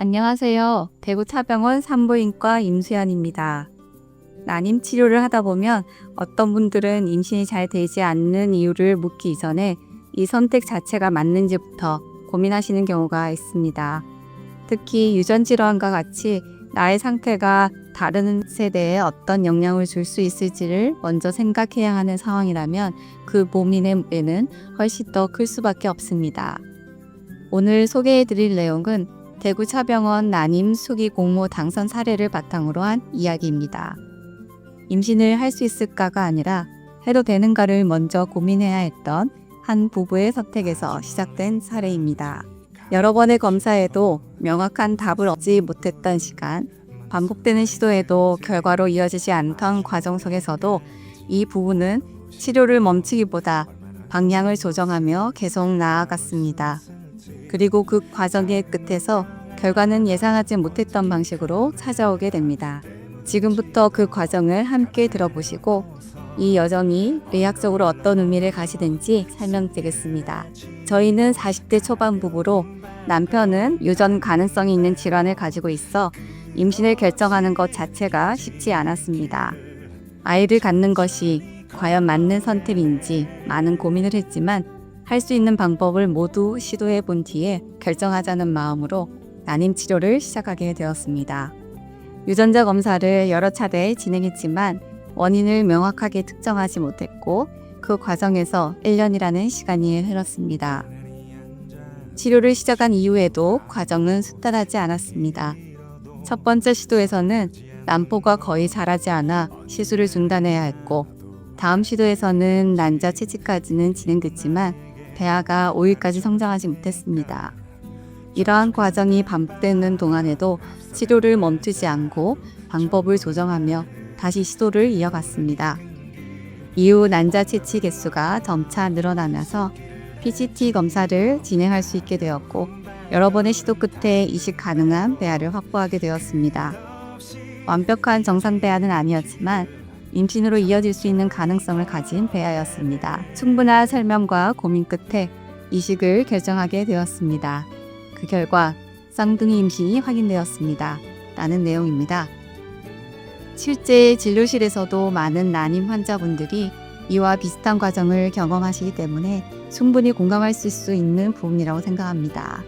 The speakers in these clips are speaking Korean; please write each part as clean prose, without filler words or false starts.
안녕하세요. 대구 차병원 산부인과 임수연입니다. 난임 치료를 하다 보면 어떤 분들은 임신이 잘 되지 않는 이유를 묻기 이전에 이 선택 자체가 맞는지부터 고민하시는 경우가 있습니다. 특히 유전 질환과 같이 나의 상태가 다른 세대에 어떤 영향을 줄 수 있을지를 먼저 생각해야 하는 상황이라면 그 고민의 무게는 훨씬 더 클 수밖에 없습니다. 오늘 소개해드릴 내용은 대구 차병원 난임 수기 공모 당선 사례를 바탕으로 한 이야기입니다. 임신을 할 수 있을까가 아니라 해도 되는가를 먼저 고민해야 했던 한 부부의 선택에서 시작된 사례입니다. 여러 번의 검사에도 명확한 답을 얻지 못했던 시간, 반복되는 시도에도 결과로 이어지지 않던 과정 속에서도 이 부부는 치료를 멈추기보다 방향을 조정하며 계속 나아갔습니다. 그리고 그 과정의 끝에서 결과는 예상하지 못했던 방식으로 찾아오게 됩니다. 지금부터 그 과정을 함께 들어보시고 이 여정이 의학적으로 어떤 의미를 가지는지 설명드리겠습니다. 저희는 40대 초반 부부로 남편은 유전 가능성이 있는 질환을 가지고 있어 임신을 결정하는 것 자체가 쉽지 않았습니다. 아이를 갖는 것이 과연 맞는 선택인지 많은 고민을 했지만 할 수 있는 방법을 모두 시도해 본 뒤에 결정하자는 마음으로 난임 치료를 시작하게 되었습니다. 유전자 검사를 여러 차례 진행했지만 원인을 명확하게 특정하지 못했고 그 과정에서 1년이라는 시간이 흘렀습니다. 치료를 시작한 이후에도 과정은 순탄하지 않았습니다. 첫 번째 시도에서는 난포가 거의 자라지 않아 시술을 중단해야 했고 다음 시도에서는 난자 채취까지는 진행됐지만 배아가 5일까지 성장하지 못했습니다. 이러한 과정이 반복되는 동안에도 치료를 멈추지 않고 방법을 조정하며 다시 시도를 이어갔습니다. 이후 난자 채취 개수가 점차 늘어나면서 PGT 검사를 진행할 수 있게 되었고 여러 번의 시도 끝에 이식 가능한 배아를 확보하게 되었습니다. 완벽한 정상 배아는 아니었지만 임신으로 이어질 수 있는 가능성을 가진 배아였습니다. 충분한 설명과 고민 끝에 이식을 결정하게 되었습니다. 그 결과 쌍둥이 임신이 확인되었습니다. 라는 내용입니다. 실제 진료실에서도 많은 난임 환자분들이 이와 비슷한 과정을 경험하시기 때문에 충분히 공감할 수 있는 부분이라고 생각합니다.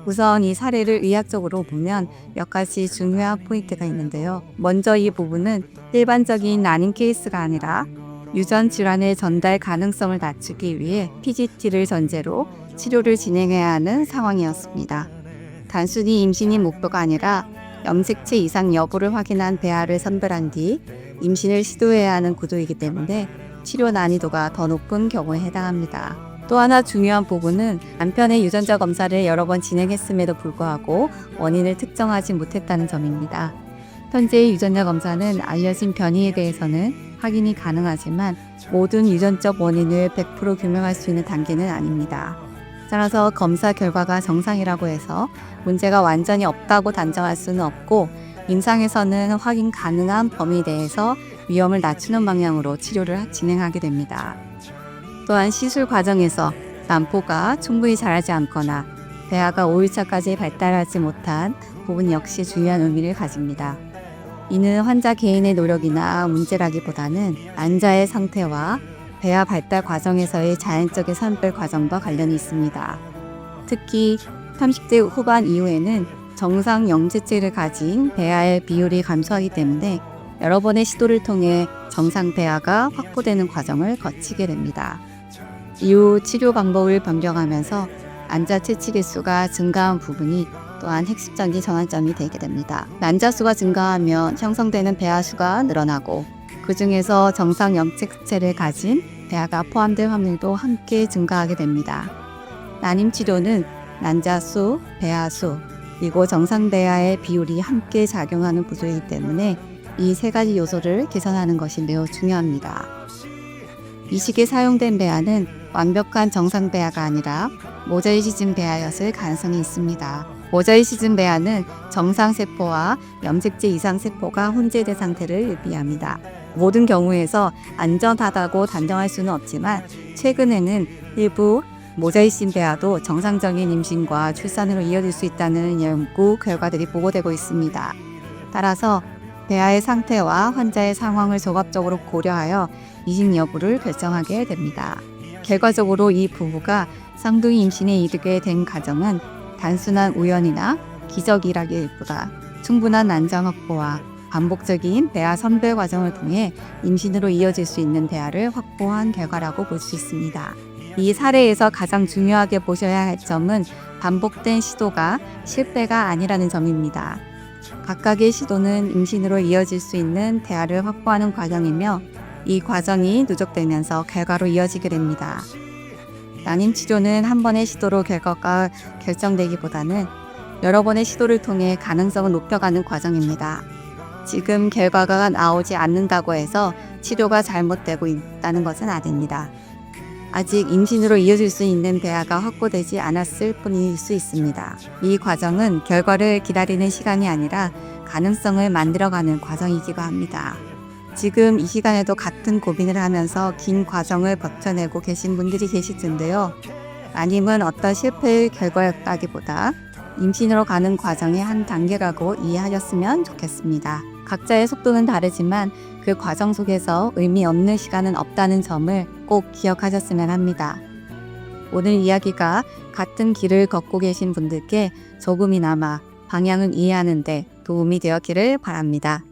우선 이 사례를 의학적으로 보면 몇 가지 중요한 포인트가 있는데요. 먼저 이 부분은 일반적인 난임 케이스가 아니라 유전 질환의 전달 가능성을 낮추기 위해 PGT를 전제로 치료를 진행해야 하는 상황이었습니다. 단순히 임신이 목표가 아니라 염색체 이상 여부를 확인한 배아를 선별한 뒤 임신을 시도해야 하는 구조이기 때문에 치료 난이도가 더 높은 경우에 해당합니다. 또 하나 중요한 부분은 남편의 유전자 검사를 여러 번 진행했음에도 불구하고 원인을 특정하지 못했다는 점입니다. 현재의 유전자 검사는 알려진 변이에 대해서는 확인이 가능하지만 모든 유전적 원인을 100% 규명할 수 있는 단계는 아닙니다. 따라서 검사 결과가 정상이라고 해서 문제가 완전히 없다고 단정할 수는 없고 임상에서는 확인 가능한 범위 내에서 위험을 낮추는 방향으로 치료를 진행하게 됩니다. 또한 시술 과정에서 난포가 충분히 자라지 않거나 배아가 5일차까지 발달하지 못한 부분 역시 중요한 의미를 가집니다. 이는 환자 개인의 노력이나 문제라기보다는 난자의 상태와 배아 발달 과정에서의 자연적인 선별 과정과 관련이 있습니다. 특히 30대 후반 이후에는 정상 영재체를 가진 배아의 비율이 감소하기 때문에 여러 번의 시도를 통해 정상 배아가 확보되는 과정을 거치게 됩니다. 이후 치료 방법을 변경하면서 난자 채취 개수가 증가한 부분이 또한 핵심적인 전환점이 되게 됩니다. 난자 수가 증가하면 형성되는 배아 수가 늘어나고 그 중에서 정상 염색체를 가진 배아가 포함될 확률도 함께 증가하게 됩니다. 난임 치료는 난자 수, 배아 수, 그리고 정상 배아의 비율이 함께 작용하는 구조이기 때문에 이 세 가지 요소를 개선하는 것이 매우 중요합니다. 이식에 사용된 배아는 완벽한 정상 배아가 아니라 모자이 시즌 배아였을 가능성이 있습니다. 모자이 시즌 배아는 정상 세포와 염색체 이상 세포가 혼재된 상태를 의미합니다. 모든 경우에서 안전하다고 단정할 수는 없지만 최근에는 일부 모자이신 배아도 정상적인 임신과 출산으로 이어질 수 있다는 연구 결과들이 보고되고 있습니다. 따라서 배아의 상태와 환자의 상황을 종합적으로 고려하여 이식 여부를 결정하게 됩니다. 결과적으로 이 부부가 쌍둥이 임신에 이르게 된 과정은 단순한 우연이나 기적이라기보다 충분한 난장 확보와 반복적인 배아 선별 과정을 통해 임신으로 이어질 수 있는 배아를 확보한 결과라고 볼 수 있습니다. 이 사례에서 가장 중요하게 보셔야 할 점은 반복된 시도가 실패가 아니라는 점입니다. 각각의 시도는 임신으로 이어질 수 있는 배아를 확보하는 과정이며 이 과정이 누적되면서 결과로 이어지게 됩니다. 난임 치료는 한 번의 시도로 결과가 결정되기보다는 여러 번의 시도를 통해 가능성을 높여가는 과정입니다. 지금 결과가 나오지 않는다고 해서 치료가 잘못되고 있다는 것은 아닙니다. 아직 임신으로 이어질 수 있는 배아가 확보되지 않았을 뿐일 수 있습니다. 이 과정은 결과를 기다리는 시간이 아니라 가능성을 만들어가는 과정이기도 합니다. 지금 이 시간에도 같은 고민을 하면서 긴 과정을 버텨내고 계신 분들이 계실 텐데요. 난임은 어떤 실패의 결과였다기보다 임신으로 가는 과정의 한 단계라고 이해하셨으면 좋겠습니다. 각자의 속도는 다르지만 그 과정 속에서 의미 없는 시간은 없다는 점을 꼭 기억하셨으면 합니다. 오늘 이야기가 같은 길을 걷고 계신 분들께 조금이나마 방향을 이해하는 데 도움이 되었기를 바랍니다.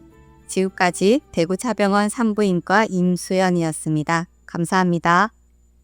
지금까지 대구차병원 산부인과 임수연이었습니다. 감사합니다.